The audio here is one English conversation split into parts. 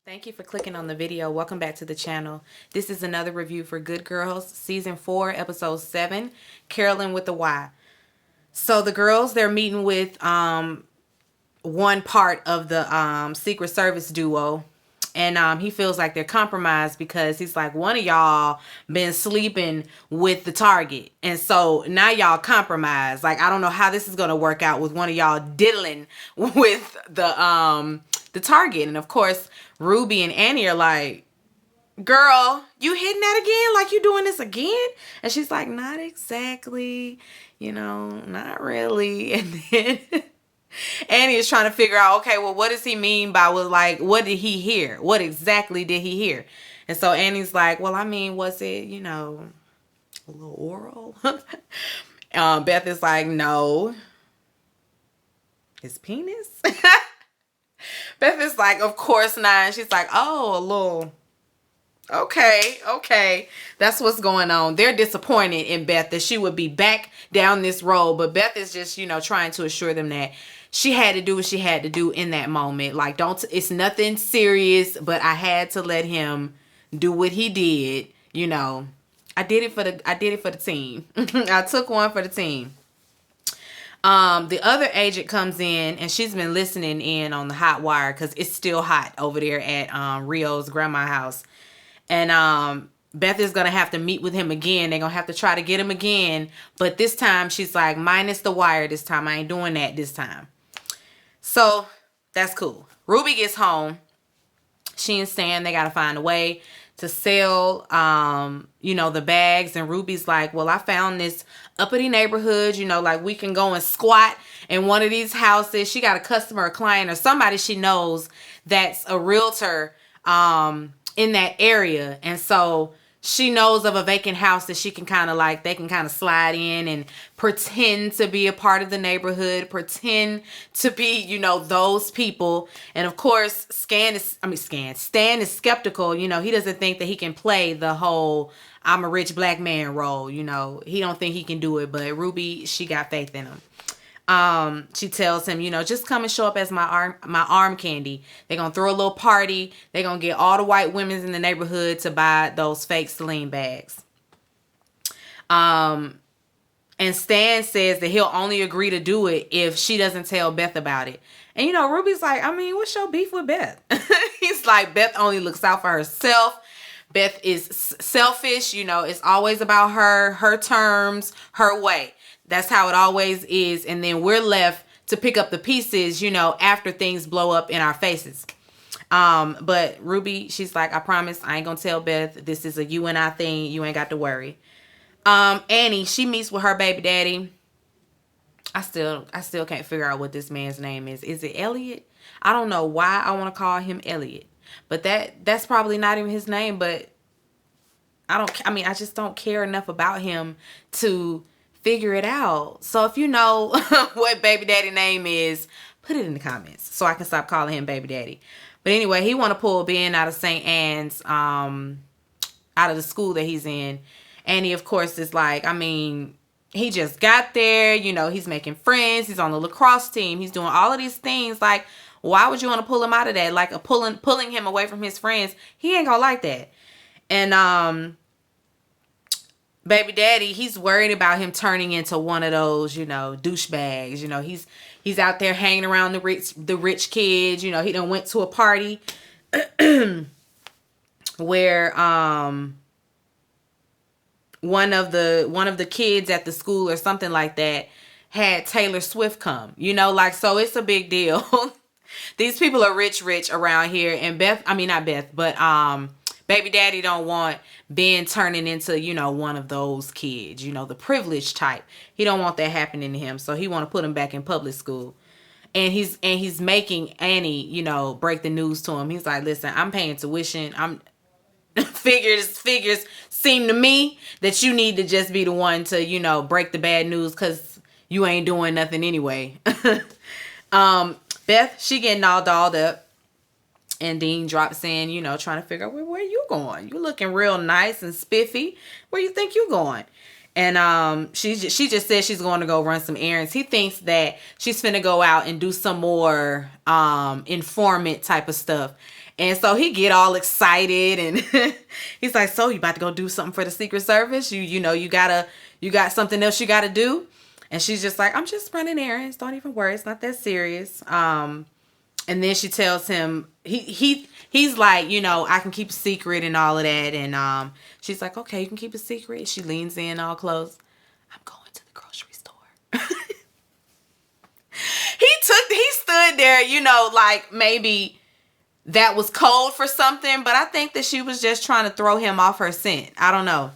Thank you for clicking on the video. Welcome back to the channel. This is another review for Good Girls, Season 4, Episode 7, Carolyn with the Y. So the girls, they're meeting with one part of the Secret Service duo. And he feels like they're compromised because he's like, one of y'all been sleeping with the target. And so now y'all compromised. Like, I don't know how this is going to work out with one of y'all diddling with the target. And of course, Ruby and Annie are like, girl, you hitting that again? Like, you doing this again? And she's like, not exactly, not really. And then Annie is trying to figure out, okay, well, what does he mean by, what did he hear? What exactly did he hear? And so Annie's like, well, I mean, was it, a little oral? Beth is like, no. His penis? Beth is like, of course not. And she's like, oh, a little. Okay. That's what's going on. They're disappointed in Beth that she would be back down this road. But Beth is just, trying to assure them that she had to do what she had to do in that moment. Like, it's nothing serious, but I had to let him do what he did. I did it for the team. I took one for the team. The other agent comes in and she's been listening in on the hot wire because it's still hot over there at Rio's grandma's house. And Beth is going to have to meet with him again. They're going to have to try to get him again. But this time she's like, minus the wire this time. I ain't doing that this time. So that's cool. Ruby gets home. She and Stan, they got to find a way to sell, the bags. And Ruby's like, well, I found this uppity neighborhood, like we can go and squat in one of these houses. She got a customer, a client, or somebody she knows that's a realtor in that area. And so she knows of a vacant house that she can they can kind of slide in and pretend to be a part of the neighborhood, pretend to be, those people. And of course, Stan is skeptical. He doesn't think that he can play the whole I'm a rich black man role. He don't think he can do it. But Ruby, she got faith in him. She tells him, just come and show up as my arm candy. They're going to throw a little party. They're going to get all the white women in the neighborhood to buy those fake Celine bags. And Stan says that he'll only agree to do it if she doesn't tell Beth about it. And, Ruby's like, I mean, what's your beef with Beth? He's like, Beth only looks out for herself. Beth is selfish. It's always about her terms, her way. That's how it always is. And then we're left to pick up the pieces, after things blow up in our faces. But Ruby, she's like, I promise I ain't gonna tell Beth. This is a you and I thing. You ain't got to worry. Annie, she meets with her baby daddy. I still can't figure out what this man's name is. Is it Elliot? I don't know why I want to call him Elliot. But that's probably not even his name. But I just don't care enough about him to figure it out. So if you know what baby daddy name is, put it in the comments so I can stop calling him baby daddy. But anyway, he want to pull Ben out of St. Anne's, out of the school that he's in. And he, of course, is like, he just got there, he's making friends. He's on the lacrosse team. He's doing all of these things. Like, why would you want to pull him out of that? Like, pulling him away from his friends. He ain't gonna like that. And, baby daddy, he's worried about him turning into one of those, douchebags. He's out there hanging around the rich kids. He done went to a party where one of the kids at the school or something like that had Taylor Swift come. So it's a big deal. These people are rich around here, and baby daddy don't want Ben turning into, one of those kids, the privileged type. He don't want that happening to him. So he want to put him back in public school. And he's making Annie, break the news to him. He's like, listen, I'm paying tuition. Figures seem to me that you need to just be the one to, break the bad news because you ain't doing nothing anyway. Beth, she getting all dolled up. And Dean drops in, trying to figure out where you going. You looking real nice and spiffy. Where you think you going? And she just said she's going to go run some errands. He thinks that she's finna go out and do some more informant type of stuff. And so he get all excited and he's like, so you about to go do something for the Secret Service? You know, you got something else you gotta do? And she's just like, I'm just running errands. Don't even worry. It's not that serious. And then she tells him, he's like, you know, I can keep a secret and all of that. And she's like, okay, you can keep a secret. She leans in all close. I'm going to the grocery store. He stood there, you know, like maybe that was code for something, but I think that she was just trying to throw him off her scent. I don't know.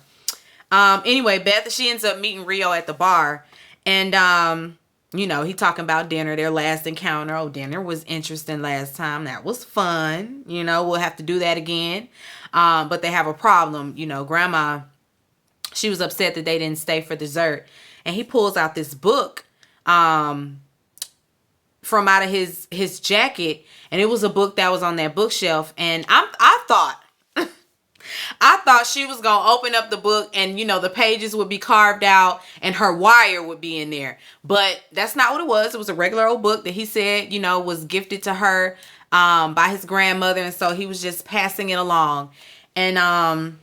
Anyway, Beth, she ends up meeting Rio at the bar, and you know, he talking about dinner, their last encounter. Oh, dinner was interesting last time. That was fun. You know, we'll have to do that again. But they have a problem. You know, Grandma, she was upset that they didn't stay for dessert, and he pulls out this book from out of his jacket, and it was a book that was on that bookshelf. And I thought she was gonna open up the book and, you know, the pages would be carved out and her wire would be in there, but that's not what it was. It was a regular old book that he said, you know, was gifted to her by his grandmother, and so he was just passing it along. And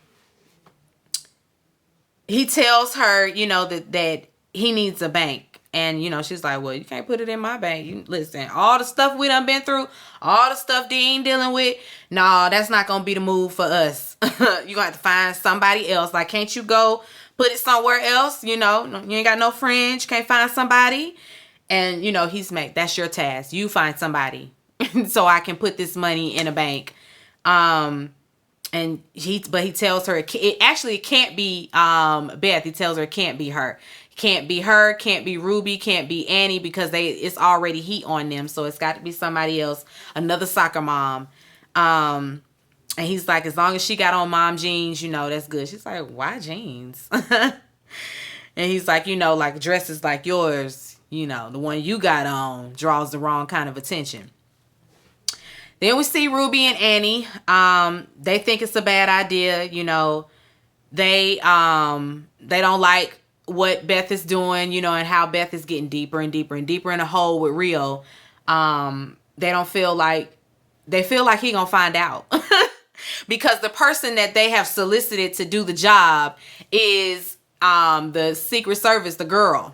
he tells her, you know, that he needs a bank. And, you know, she's like, well, you can't put it in my bank. You listen, all the stuff we done been through, all the stuff Dean dealing with, no, that's not going to be the move for us. You're going to have to find somebody else. Like, can't you go put it somewhere else? You know, you ain't got no friends. You can't find somebody. And, you know, that's your task. You find somebody so I can put this money in a bank. And he tells her, it can't be Beth. He tells her it can't be her. Can't be her, can't be Ruby, can't be Annie, because it's already heat on them. So it's got to be somebody else, another soccer mom. And he's like, as long as she got on mom jeans, you know, that's good. She's like, why jeans? And he's like, you know, like dresses like yours, you know, the one you got on draws the wrong kind of attention. Then we see Ruby and Annie. They think it's a bad idea. You know, they don't like what Beth is doing, you know, and how Beth is getting deeper and deeper and deeper in a hole with Rio. They feel like he gonna find out because the person that they have solicited to do the job is the Secret Service, the girl.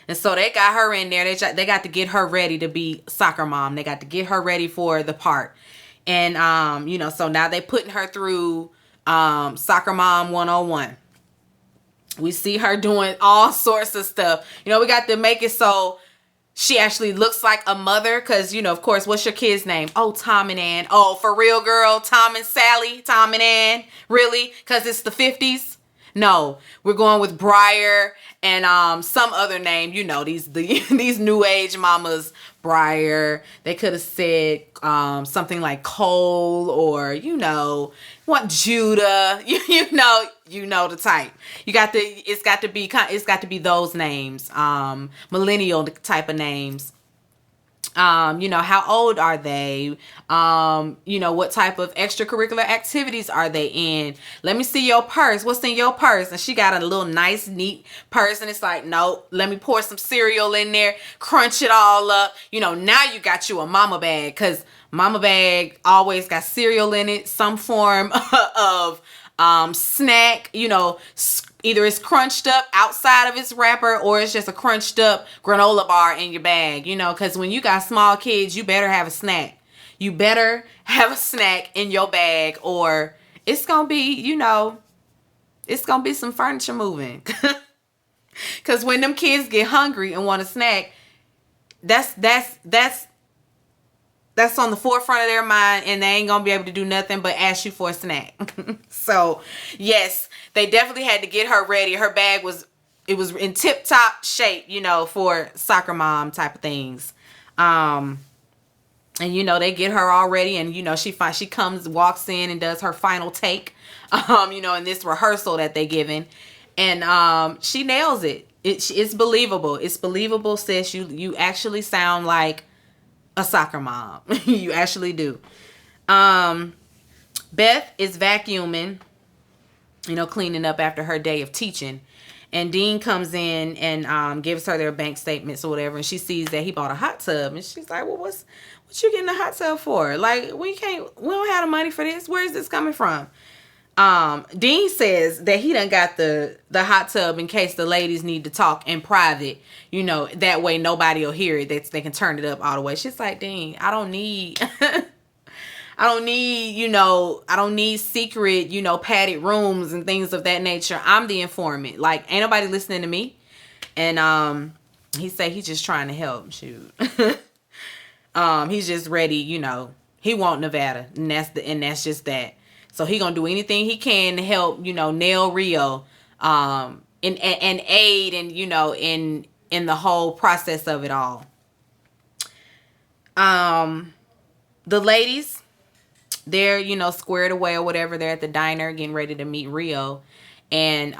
And so they got her in there. They got to get her ready to be soccer mom. They got to get her ready for the part. And, you know, so now they putting her through soccer mom 101. We see her doing all sorts of stuff. You know, we got to make it so she actually looks like a mother. Because, you know, of course, what's your kid's name? Oh, Tom and Ann. Oh, for real, girl? Tom and Sally? Tom and Ann? Really? Because it's the 50s? No, we're going with Briar and some other name. You know, these new age mamas. Briar. They could have said something like Cole, or, you know, what, Judah. You know the type. It's got to be those names. Millennial type of names. You know, how old are they? You know, what type of extracurricular activities are they in? Let me see your purse. What's in your purse? And she got a little nice, neat purse. And it's like, no, let me pour some cereal in there, crunch it all up. You know, now you got you a mama bag, because mama bag always got cereal in it, some form of snack, you know, either it's crunched up outside of its wrapper or it's just a crunched up granola bar in your bag, you know, because when you got small kids, you better have a snack. You better have a snack in your bag, or it's going to be, you know, it's going to be some furniture moving. Because when them kids get hungry and want a snack, that's on the forefront of their mind, and they ain't gonna be able to do nothing but ask you for a snack. So yes, they definitely had to get her ready. Her bag was in tip top shape, you know, for soccer mom type of things. And you know, they get her all ready, and you know, she walks in and does her final take, you know, in this rehearsal that they given, and she nails it. It's believable. It's believable, sis. You actually sound like a soccer mom. You actually do. Beth is vacuuming, you know, cleaning up after her day of teaching, and Dean comes in and gives her their bank statements or whatever, and she sees that he bought a hot tub, and she's like, well, what's What you getting a hot tub for? Like, we don't have the money for this. Where is this coming from? Dean says that he done got the hot tub in case the ladies need to talk in private. You know, that way nobody will hear it. They can turn it up all the way. She's like, Dean, I don't need I don't need secret, padded rooms and things of that nature. I'm the informant. Like, ain't nobody listening to me. And he said he's just trying to help. Shoot. He's just ready, he want Nevada. And that's just that. So he gonna do anything he can to help, nail Rio, and aid and, in the whole process of it all. The ladies, they're, squared away or whatever. They're at the diner getting ready to meet Rio. And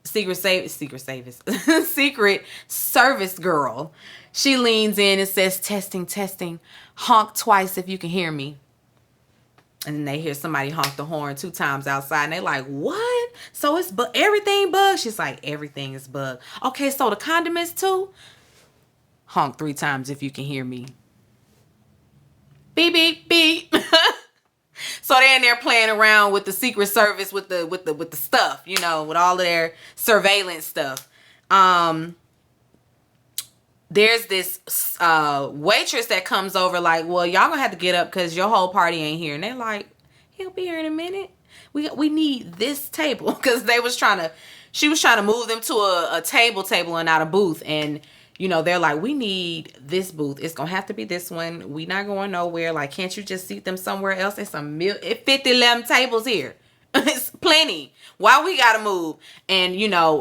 Secret Service girl, she leans in and says, testing, testing, honk twice if you can hear me. And then they hear somebody honk the horn 2 times outside. And they like, what? So it's everything bugged? She's like, everything is bugged. Okay, so the condiments too? Honk 3 times if you can hear me. Beep, beep, beep. So they're in there playing around with the Secret Service, with the stuff, with all of their surveillance stuff. There's this waitress that comes over like, well, y'all gonna have to get up because your whole party ain't here. And they're like, he'll be here in a minute. We need this table, because she was trying to move them to a table and not a booth. And they're like, we need this booth. It's gonna have to be this one. We not going nowhere. Like, can't you just seat them somewhere else? It's 11 tables here. It's plenty. Why we gotta move? And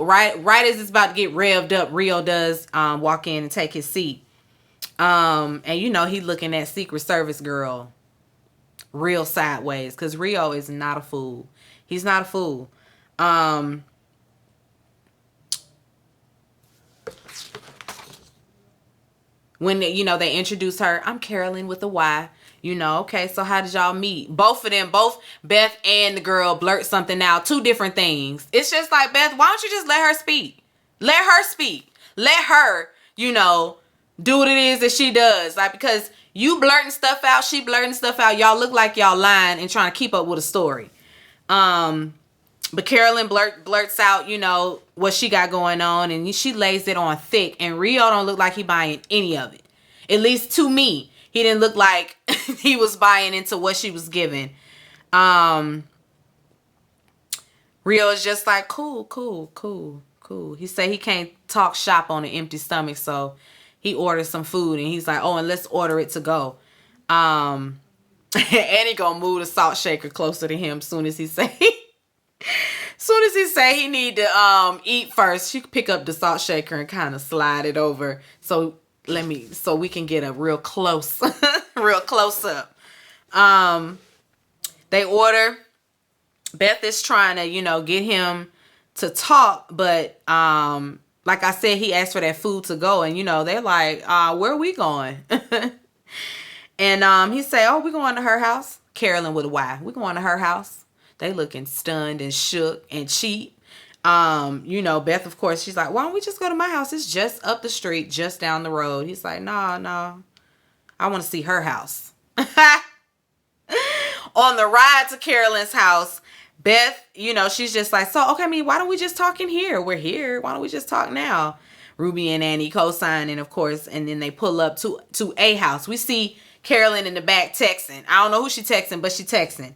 right as it's about to get revved up, Rio does walk in and take his seat. And he looking at Secret Service girl real sideways, because Rio is not a fool. He's not a fool. When they introduce her, I'm Carolyn with a Y. Okay, so how did y'all meet? Both of them, both Beth and the girl, blurt something out. 2 different things. It's just like, Beth, why don't you just let her speak? Let her speak. Let her, do what it is that she does. Like, because you blurting stuff out, she blurting stuff out. Y'all look like y'all lying and trying to keep up with a story. But Carolyn blurts out, what she got going on, and she lays it on thick. And Rio don't look like he buying any of it. At least to me. He didn't look like he was buying into what she was giving. Rio is just like, cool. He said he can't talk shop on an empty stomach, so he orders some food, and he's like, oh, and let's order it to go. And he gonna move the salt shaker closer to him soon as he say he need to eat first. She could pick up the salt shaker and kind of slide it over. So we can get a real close up. They order. Beth is trying to, get him to talk, but like I said, he asked for that food to go, and they're like, where are we going? And he say, oh, we're going to her house. Carolyn with a Y. We're going to her house. They looking stunned and shook and cheap. Beth, of course, she's like, why don't we just go to my house? It's just up the street, just down the road. He's like, no. I want to see her house. On the ride to Carolyn's house, Beth, she's just like, so, okay, why don't we just talk in here? We're here. Why don't we just talk now? Ruby and Annie co-signing, of course, and then they pull up to a house. We see Carolyn in the back texting. I don't know who she texting, but she texting.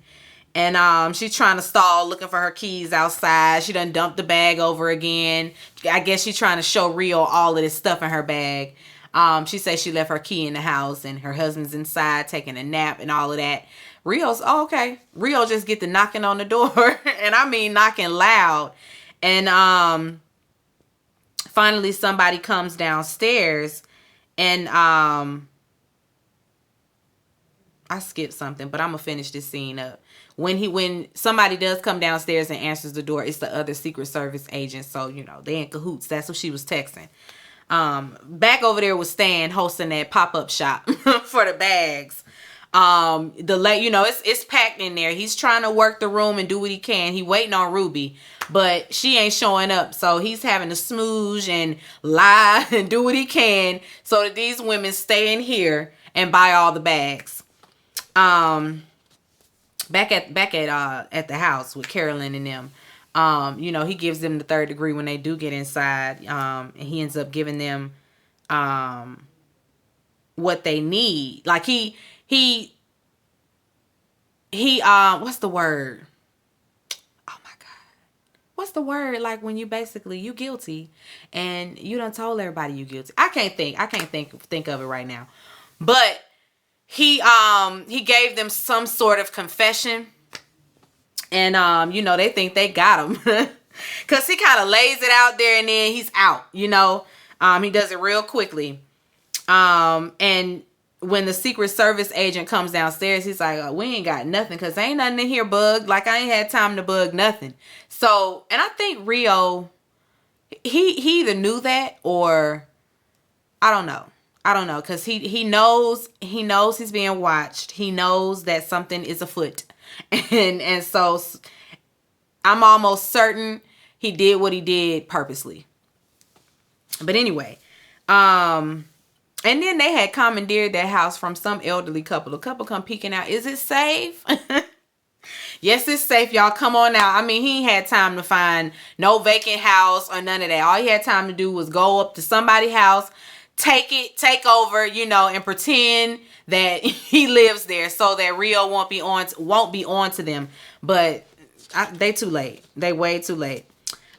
And she's trying to stall, looking for her keys outside. She done dumped the bag over again. I guess she's trying to show Rio all of this stuff in her bag. She says she left her key in the house, and her husband's inside taking a nap and all of that. Rio's, okay. Rio just get to knocking on the door. And I mean knocking loud. And finally somebody comes downstairs, and I skipped something, but I'm going to finish this scene up. When somebody does come downstairs and answers the door, it's the other Secret Service agent. So, they in cahoots. That's what she was texting. Back over there was Stan hosting that pop-up shop for the bags. It's packed in there. He's trying to work the room and do what he can. He waiting on Ruby, but she ain't showing up. So he's having to smooge and lie and do what he can so that these women stay in here and buy all the bags. Back at the house with Carolyn and them. He gives them the third degree when they do get inside. And he ends up giving them what they need. Like he what's the word? Oh my God. What's the word? Like when you guilty and you done told everybody you guilty. I can't think of it right now. But he gave them some sort of confession. And they think they got him. Cause he kind of lays it out there and then he's out, he does it real quickly. And when the Secret Service agent comes downstairs, he's like, oh, we ain't got nothing because ain't nothing in here bugged. Like, I ain't had time to bug nothing. So, and I think Rio, he either knew that or I don't know. Because he knows he's being watched. He knows that something is afoot. And so I'm almost certain he did what he did purposely. But anyway, and then they had commandeered that house from some elderly couple. The couple come peeking out. Is it safe? Yes, it's safe, y'all. Come on now. I mean, he ain't had time to find no vacant house or none of that. All he had time to do was go up to somebody's house, take over, and pretend that he lives there so that Rio won't be on to them. But they too late. They way too late.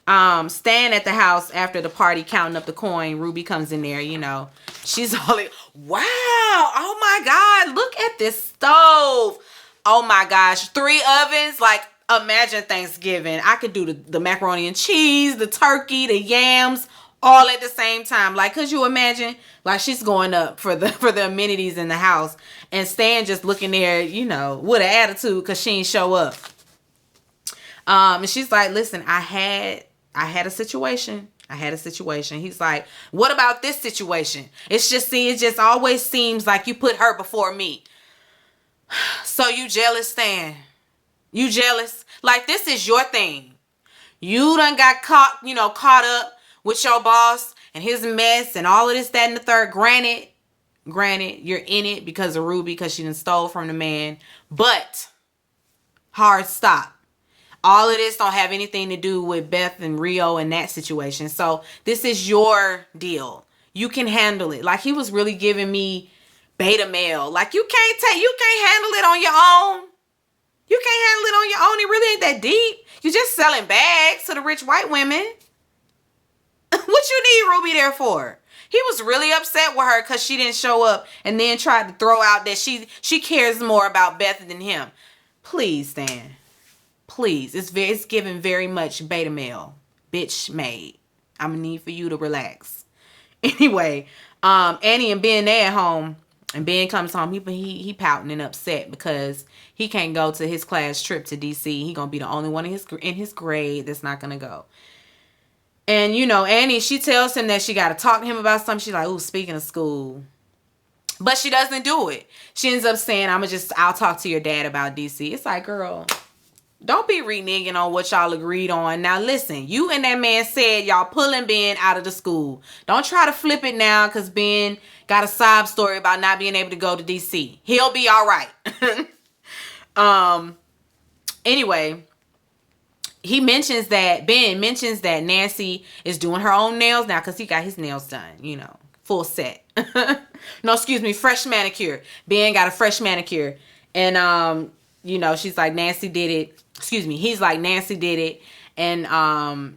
Staying at the house after the party, counting up the coin, Ruby comes in there, She's all like, wow, oh my God, look at this stove. Oh my gosh, 3 ovens. Like, imagine Thanksgiving. I could do the macaroni and cheese, the turkey, the yams, all at the same time. Like, could you imagine? Like, she's going up for the amenities in the house and Stan just looking there, with an attitude because she ain't show up. And she's like, listen, I had a situation. He's like, what about this situation? It just always seems like you put her before me. So you jealous, Stan? You jealous? Like, this is your thing. You done got caught up with your boss and his mess and all of this, that, and the third. Granted, you're in it because of Ruby, because she done stole from the man. But hard stop. All of this don't have anything to do with Beth and Rio and that situation. So this is your deal. You can handle it. Like, he was really giving me beta male. Like, you can't handle it on your own. You can't handle it on your own. It really ain't that deep. You just selling bags to the rich white women. What you need Ruby there for? He was really upset with her because she didn't show up and then tried to throw out that she cares more about Beth than him. Please, Stan. Please. It's giving very much beta male. Bitch made. I'm gonna need for you to relax. Anyway, Annie and Ben, they at home. And Ben comes home. He pouting and upset because he can't go to his class trip to DC. He gonna be the only one in his grade that's not gonna go. And Annie, she tells him that she got to talk to him about something. She's like, "Ooh, speaking of school," but she doesn't do it. She ends up saying, "I'll talk to your dad about DC." It's like, girl, don't be reneging on what y'all agreed on. Now listen, you and that man said y'all pulling Ben out of the school. Don't try to flip it now because Ben got a sob story about not being able to go to DC. He'll be all right. Anyway, Ben mentions that Nancy is doing her own nails now because he got his nails done, full set. No, excuse me, fresh manicure. Ben got a fresh manicure. And, she's like, Nancy did it. Excuse me. He's like, Nancy did it. And,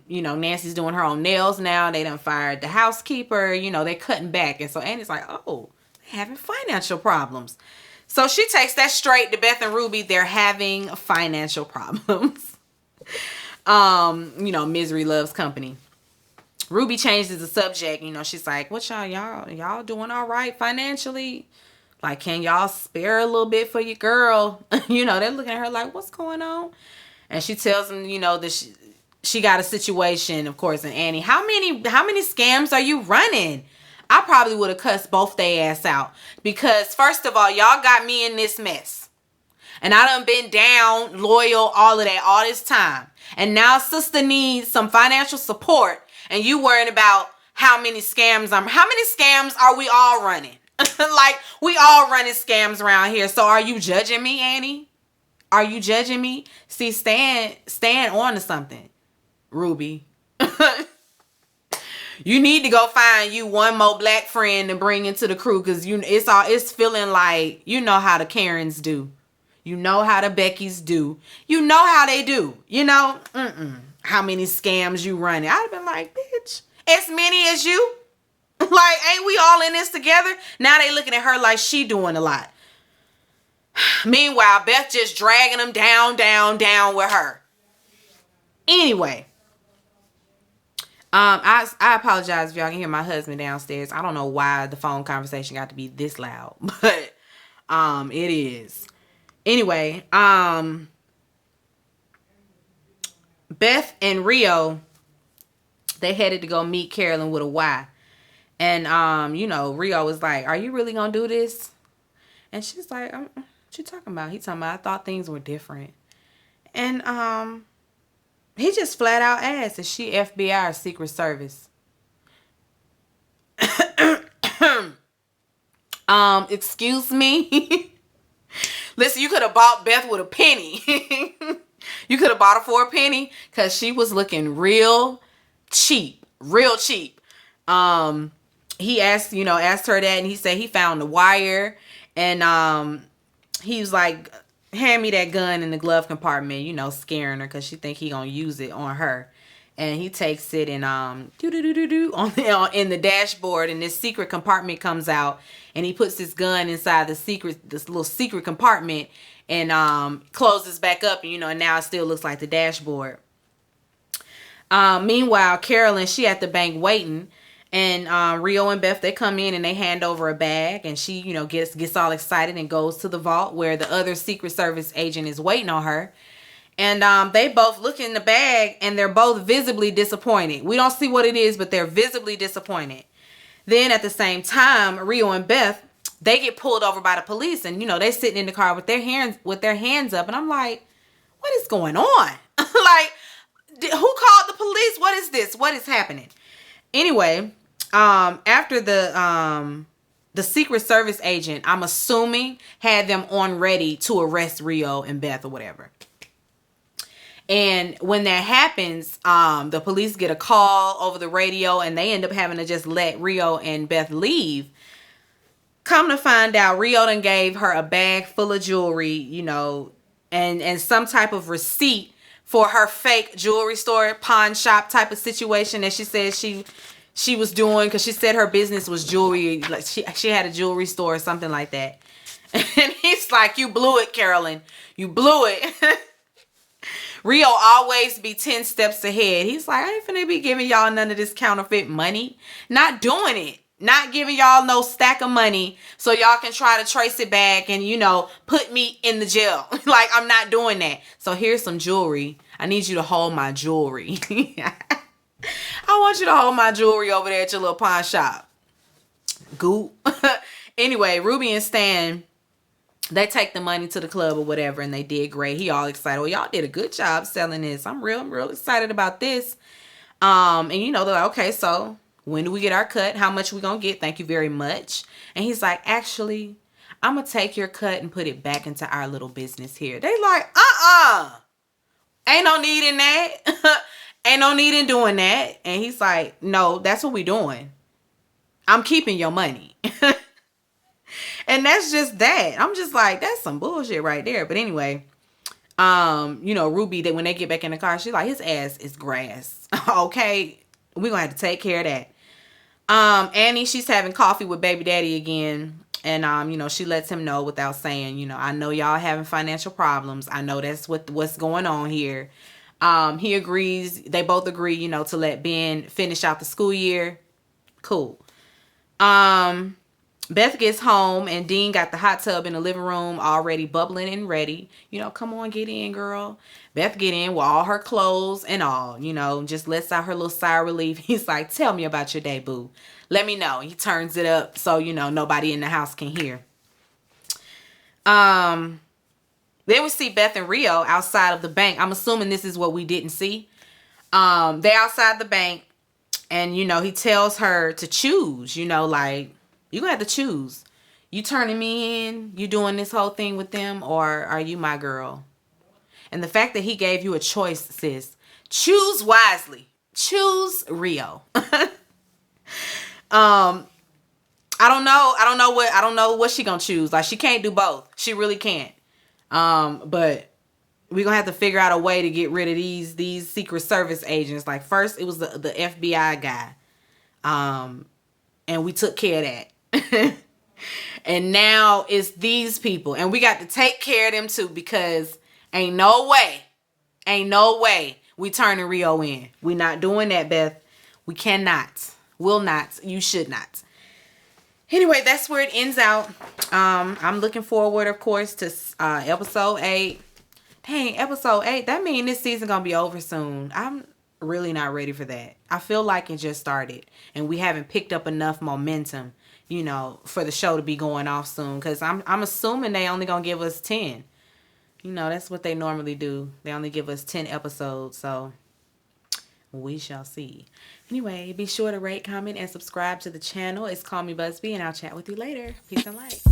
Nancy's doing her own nails now. They done fired the housekeeper. They're cutting back. And so Annie's like, oh, they're having financial problems. So she takes that straight to Beth and Ruby. They're having financial problems. Misery loves company. Ruby changes the subject. She's like, what y'all doing all right financially? Like, can y'all spare a little bit for your girl? They're looking at her like, what's going on? And she tells them, that she got a situation, of course. And Annie, how many scams are you running? I probably would have cussed both their ass out. Because first of all, y'all got me in this mess. And I done been down, loyal, all of that, all this time. And now sister needs some financial support. And you worrying about how many scams are we all running? Like, we all running scams around here. So are you judging me, Annie? Are you judging me? See, stand on to something, Ruby. You need to go find you one more black friend to bring into the crew, because it's feeling like you know how the Karens do. You know how the Beckys do. You know how they do. You know? How many scams you running. I'd have been like, bitch, as many as you? Like, ain't we all in this together? Now they looking at her like she doing a lot. Meanwhile, Beth just dragging them down with her. Anyway. I apologize if y'all can hear my husband downstairs. I don't know why the phone conversation got to be this loud, but it is. Anyway, Beth and Rio, they headed to go meet Carolyn with a Y. And Rio was like, "Are you really gonna do this?" And she's like, "What you talking about?" He talking about, "I thought things were different." And he just flat out asked, "Is she FBI or Secret Service?" Excuse me? Listen, you could have bought Beth with a penny. You could have bought her for a penny, because she was looking real cheap. Real cheap. He asked her that, and he said he found the wire, and he was like, "Hand me that gun in the glove compartment," scaring her because she think he gonna use it on her. And he takes it and in the dashboard, and this secret compartment comes out, and he puts this gun inside this little secret compartment, and closes back up, and now it still looks like the dashboard. Meanwhile, Carolyn, she at the bank waiting. And Rio and Beth, they come in and they hand over a bag, and she, gets all excited and goes to the vault where the other Secret Service agent is waiting on her. And they both look in the bag, and they're both visibly disappointed. We don't see what it is, but they're visibly disappointed. Then at the same time, Rio and Beth, they get pulled over by the police, and they're sitting in the car with their hands up, and I'm like, what is going on? Like, who called the police? What is this? What is happening? Anyway, after the Secret Service agent, I'm assuming, had them on ready to arrest Rio and Beth or whatever. And when that happens, the police get a call over the radio, and they end up having to just let Rio and Beth leave. Come to find out, Rio done gave her a bag full of jewelry, and some type of receipt for her fake jewelry store, pawn shop type of situation that she said she was doing, because she said her business was jewelry, like she had a jewelry store or something like that. And he's like, "You blew it, Carolyn. You blew it." Rio always be 10 steps ahead. He's like, "I ain't finna be giving y'all none of this counterfeit money. Not doing it. Not giving y'all no stack of money so y'all can try to trace it back and, put me in the jail." Like, I'm not doing that. So here's some jewelry. I need you to hold my jewelry. I want you to hold my jewelry over there at your little pawn shop. Goop. Anyway, Ruby and Stan, they take the money to the club or whatever, and they did great. He all excited. "Well, y'all did a good job selling this. I'm real excited about this." And they're like, "Okay, so when do we get our cut? How much we gonna get? Thank you very much." And he's like, "Actually, I'm gonna take your cut and put it back into our little business here." They like, ain't no need in that. Ain't no need in doing that. And he's like, "No, that's what we doing. I'm keeping your money." And that's just that. I'm just like, that's some bullshit right there. But anyway, Ruby, that when they get back in the car, she's like, "His ass is grass." Okay, we're gonna have to take care of that. Annie, she's having coffee with baby daddy again. And she lets him know without saying, "I know y'all having financial problems. I know that's what's going on here." He agrees. They both agree, to let Ben finish out the school year. Cool. Beth gets home, and Dean got the hot tub in the living room already bubbling and ready. "Come on, get in, girl." Beth get in with all her clothes and all, just lets out her little sigh of relief. He's like, "Tell me about your day, boo. Let me know." He turns it up so, nobody in the house can hear. Then we see Beth and Rio outside of the bank. I'm assuming this is what we didn't see. They outside the bank, and he tells her to choose, like, You're going to have to choose. You turning me in? You doing this whole thing with them? Or are you my girl? And the fact that he gave you a choice, sis. Choose wisely. Choose Rio. I don't know what she gonna choose. Like, she can't do both. She really can't. But we're gonna have to figure out a way to get rid of these Secret Service agents. Like, first it was the FBI guy. And we took care of that. And now it's these people. And we got to take care of them too, because ain't no way we turning Rio in. We not doing that, Beth. We cannot. Will not. You should not. Anyway, that's where it ends out. I'm looking forward, of course, to episode 8. Dang, episode 8. That means this season gonna be over soon. I'm really not ready for that. I feel like it just started, and we haven't picked up enough momentum, for the show to be going off soon. Because I'm assuming they only gonna give us 10. That's what they normally do. They only give us 10 episodes, so we shall see. Anyway, be sure to rate, comment, and subscribe to the channel. It's Call Me Busby, and I'll chat with you later. Peace and light.